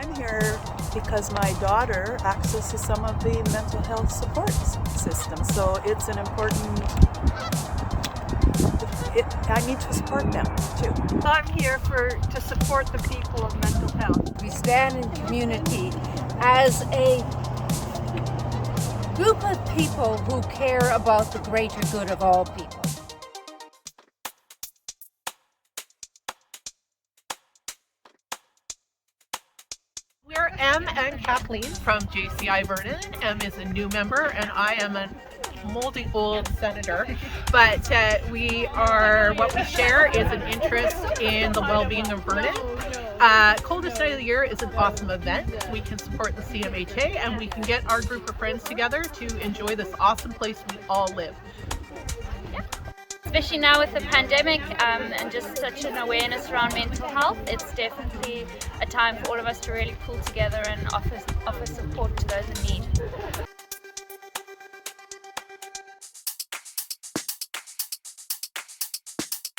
I'm here because my daughter accesses some of the mental health support system, so it's an important, I need to support them too. I'm here to support the people of mental health. We stand in community as a group of people who care about the greater good of all people. We're Em and Kathleen from CMHA Vernon. Em is a new member and I am a moldy old senator, but what we share is an interest in the well-being of Vernon. Coldest night of the year is an awesome event. We can support the CMHA and we can get our group of friends together to enjoy this awesome place we all live. Especially now with the pandemic and just such an awareness around mental health, it's definitely a time for all of us to really pull together and offer support to those in need.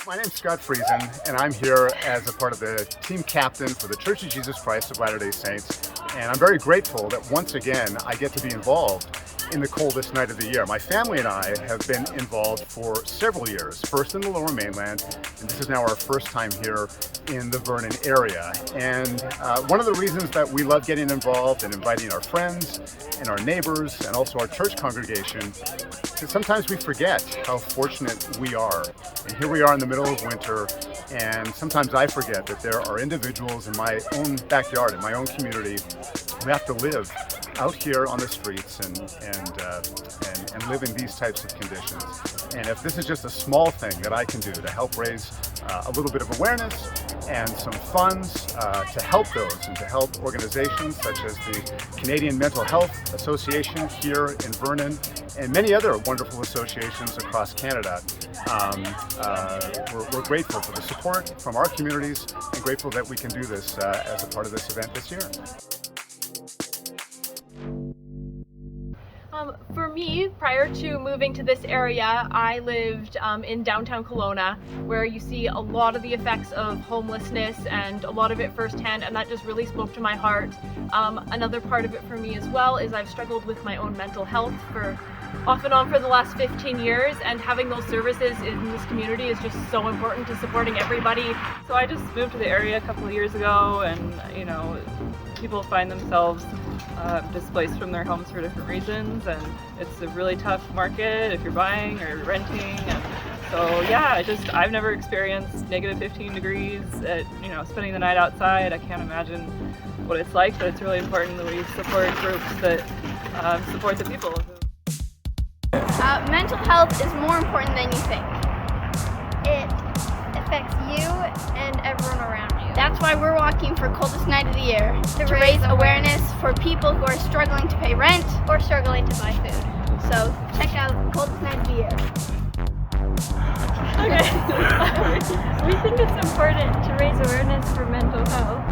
My name's Scott Friesen, and I'm here as a part of the team captain for the Church of Jesus Christ of Latter-day Saints, and I'm very grateful that once again I get to be involved in the coldest night of the year. My family and I have been involved for several years, first in the Lower Mainland, and this is now our first time here in the Vernon area. And one of the reasons that we love getting involved and inviting our friends and our neighbors and also our church congregation is sometimes we forget how fortunate we are. And here we are in the middle of winter, and sometimes I forget that there are individuals in my own backyard, in my own community, who have to live out here on the streets and live in these types of conditions. And if this is just a small thing that I can do to help raise a little bit of awareness and some funds to help those and to help organizations such as the Canadian Mental Health Association here in Vernon and many other wonderful associations across Canada, we're grateful for the support from our communities and grateful that we can do this as a part of this event this year. For me, prior to moving to this area, I lived in downtown Kelowna, where you see a lot of the effects of homelessness and a lot of it firsthand, and that just really spoke to my heart. Another part of it for me as well is I've struggled with my own mental health off and on for the last 15 years, and having those services in this community is just so important to supporting everybody. So I just moved to the area a couple of years ago, and people find themselves displaced from their homes for different reasons, and it's a really tough market if you're buying or renting. And so yeah, I've never experienced negative 15 degrees spending the night outside. I can't imagine what it's like, but it's really important that we support groups that support the people. Mental health is more important than you think. It affects you and everyone around you. That's why we're walking for Coldest Night of the Year, to raise awareness for people who are struggling to pay rent or struggling to buy food. So check out Coldest Night of the Year. We think it's important to raise awareness for mental health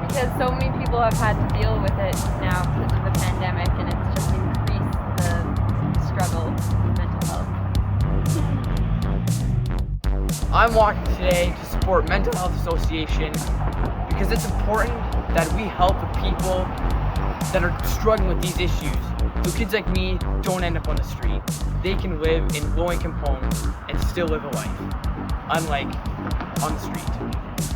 because so many people have had to deal with it now because of the pandemic, and it's just increased the struggle with mental health. I'm walking today to support Mental Health Association because it's important that we help the people that are struggling with these issues. So kids like me don't end up on the street. They can live in low-income homes and still live a life, unlike on the street.